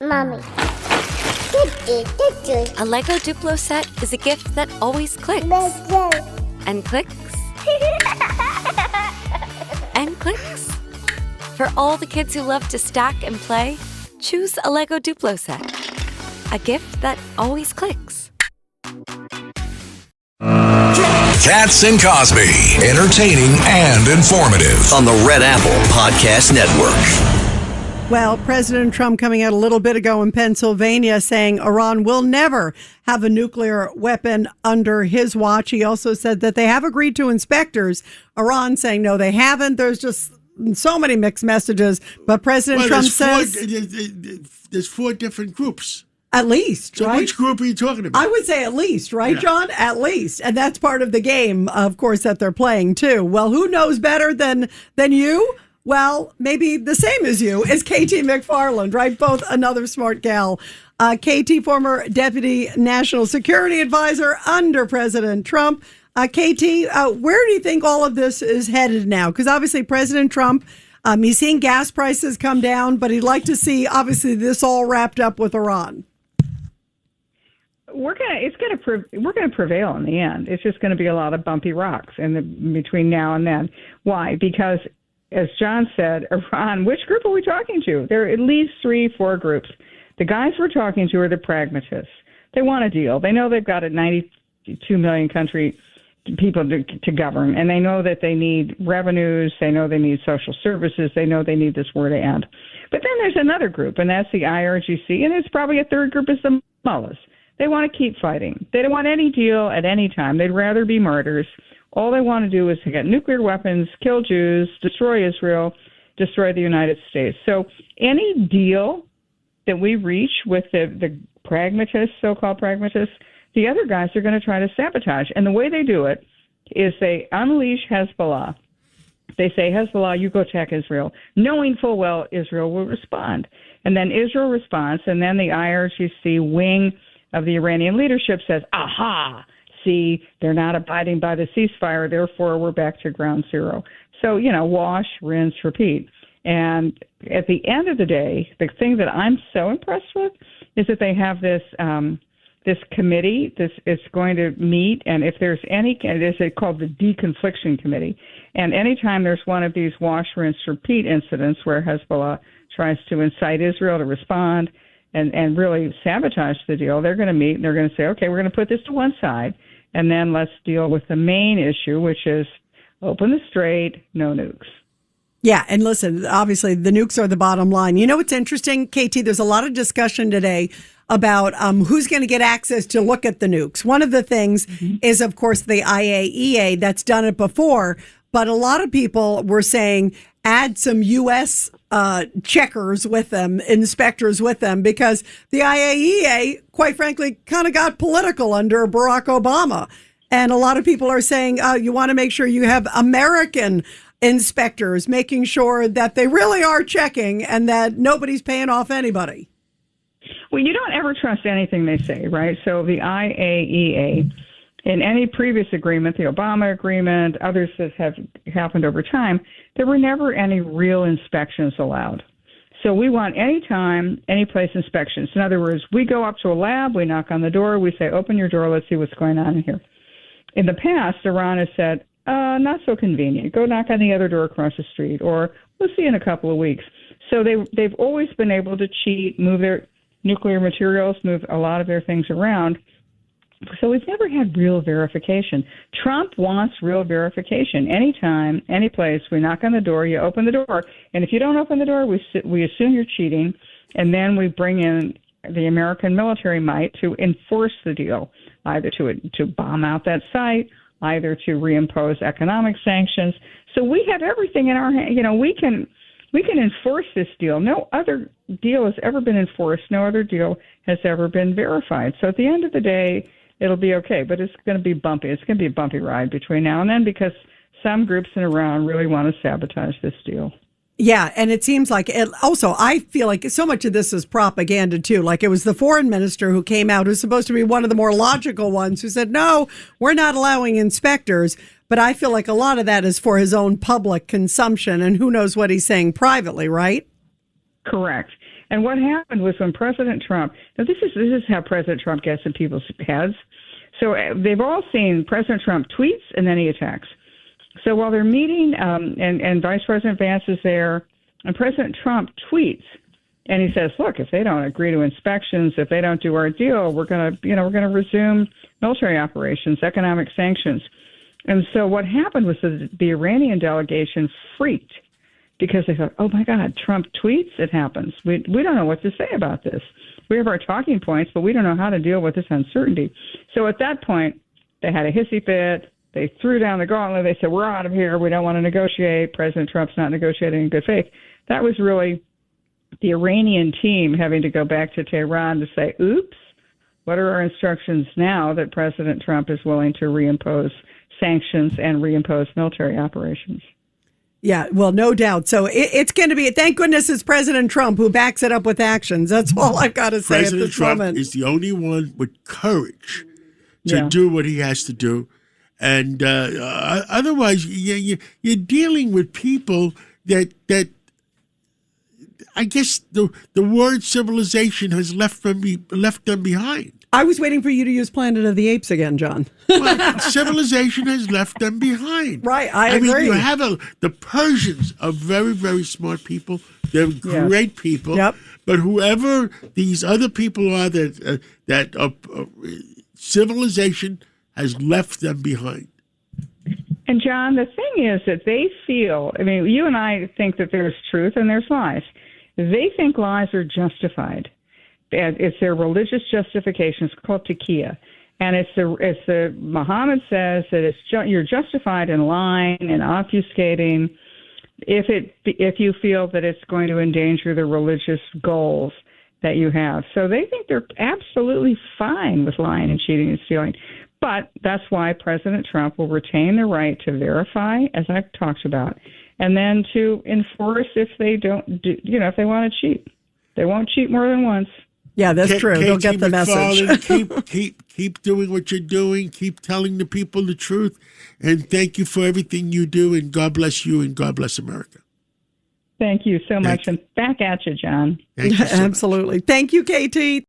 Mommy. A Lego Duplo set is a gift that always clicks. And clicks. And clicks. For all the kids who love to stack and play, choose a Lego Duplo set. A gift that always clicks. Katz and Cosby, entertaining and informative on the Red Apple Podcast Network. Well, President Trump coming out a little bit ago in Pennsylvania saying Iran will never have a nuclear weapon under his watch. He also said that they have agreed to inspectors. Iran saying no, they haven't. There's just so many mixed messages. But President Trump says there's four different groups. At least, so right? Which group are you talking about? I would say at least, right, John? At least. And that's part of the game, of course, that they're playing, too. Well, who knows better than you? Well, maybe the same as you is KT McFarland, right? Both another smart gal. KT, former Deputy National Security Advisor under President Trump. KT, where do you think all of this is headed now? Because obviously President Trump, he's seeing gas prices come down, but he'd like to see, obviously, this all wrapped up with Iran. We're gonna prevail in the end. It's just going to be a lot of bumpy rocks between now and then. Why? Because, as John said, Iran. Which group are we talking to? There are at least 3-4 groups. The guys we're talking to are the pragmatists. They want a deal. They know they've got a 92 million country people to govern, and they know that they need revenues. They know they need social services. They know they need this war to end. But then there's another group, and that's the IRGC, and there's probably a third group is the mullahs. They want to keep fighting. They don't want any deal at any time. They'd rather be martyrs. All they want to do is to get nuclear weapons, kill Jews, destroy Israel, destroy the United States. So any deal that we reach with the pragmatists, so-called pragmatists, the other guys are going to try to sabotage. And the way they do it is they unleash Hezbollah. They say, Hezbollah, you go attack Israel, knowing full well Israel will respond. And then Israel responds, and then the IRGC wing of the Iranian leadership says, aha, see, they're not abiding by the ceasefire, therefore we're back to ground zero. So, wash, rinse, repeat. And at the end of the day, the thing that I'm so impressed with is that they have this committee. This is going to meet, and if there's any, it's called the Deconfliction Committee. And anytime there's one of these wash, rinse, repeat incidents where Hezbollah tries to incite Israel to respond and really sabotage the deal, they're going to meet and they're going to say, okay, we're going to put this to one side, and then let's deal with the main issue, which is open the strait, no nukes. Yeah, and listen, obviously the nukes are the bottom line. You know what's interesting, KT? There's a lot of discussion today about who's going to get access to look at the nukes. One of the things is, of course, the IAEA that's done it before, but a lot of people were saying add some U.S. Checkers with them, inspectors with them, because the IAEA, quite frankly, kind of got political under Barack Obama. And a lot of people are saying, you want to make sure you have American inspectors, making sure that they really are checking and that nobody's paying off anybody. Well, you don't ever trust anything they say, right? So the IAEA, in any previous agreement, the Obama agreement, others that have happened over time, there were never any real inspections allowed. So we want anytime, any place inspections. In other words, we go up to a lab, we knock on the door, we say, open your door, let's see what's going on in here. In the past, Iran has said, not so convenient. Go knock on the other door across the street, or we'll see in a couple of weeks. So they've always been able to cheat, move their nuclear materials, move a lot of their things around. So we've never had real verification. Trump wants real verification. Anytime, any place, we knock on the door, you open the door. And if you don't open the door, we assume you're cheating, and then we bring in the American military might to enforce the deal, either to bomb out that site, either to reimpose economic sanctions. So we have everything in our hand. We can enforce this deal. No other deal has ever been enforced. No other deal has ever been verified. So at the end of the day, it'll be okay, but it's going to be bumpy. It's going to be a bumpy ride between now and then because some groups in Iran really want to sabotage this deal. Yeah, and it seems like also, I feel like so much of this is propaganda, too. Like it was the foreign minister who came out, who's supposed to be one of the more logical ones, who said, no, we're not allowing inspectors. But I feel like a lot of that is for his own public consumption, and who knows what he's saying privately, right? Correct. And what happened was when President Trump, now this is how President Trump gets in people's heads. So they've all seen President Trump tweets and then he attacks. So while they're meeting, and Vice President Vance is there, and President Trump tweets, and he says, "Look, if they don't agree to inspections, if they don't do our deal, we're going to resume military operations, economic sanctions." And so what happened was that the Iranian delegation freaked because they thought, "Oh my God, Trump tweets, it happens. We don't know what to say about this. We have our talking points, but we don't know how to deal with this uncertainty." So at that point, they had a hissy fit. They threw down the gauntlet. They said, "We're out of here. We don't want to negotiate. President Trump's not negotiating in good faith." That was really the Iranian team having to go back to Tehran to say, "Oops, what are our instructions now that President Trump is willing to reimpose sanctions and reimpose military operations?" Yeah, well, no doubt. So it's going to be, thank goodness it's President Trump who backs it up with actions. That's all I've got to say President at this Trump moment. is the only one with courage to do what he has to do. And otherwise, you're dealing with people that I guess the word civilization has left them behind. I was waiting for you to use Planet of the Apes again, John. Well, civilization has left them behind. Right, I agree. mean, you have the Persians are very, very smart people. They're great people. Yep. But whoever these other people are civilization has left them behind. And John, the thing is that they feel, I mean, you and I think that there's truth and there's lies. They think lies are justified. It's their religious justification. It's called taqiyya. And it's the Muhammad says that you're justified in lying and obfuscating if you feel that it's going to endanger the religious goals that you have. So they think they're absolutely fine with lying and cheating and stealing. But that's why President Trump will retain the right to verify, as I've talked about, and then to enforce if they don't do, if they want to cheat. They won't cheat more than once. Yeah, that's true. They'll get the message. keep doing what you're doing. Keep telling the people the truth. And thank you for everything you do. And God bless you and God bless America. Thank you so much. And back at you, John. Thank you so much. Absolutely. Thank you, KT.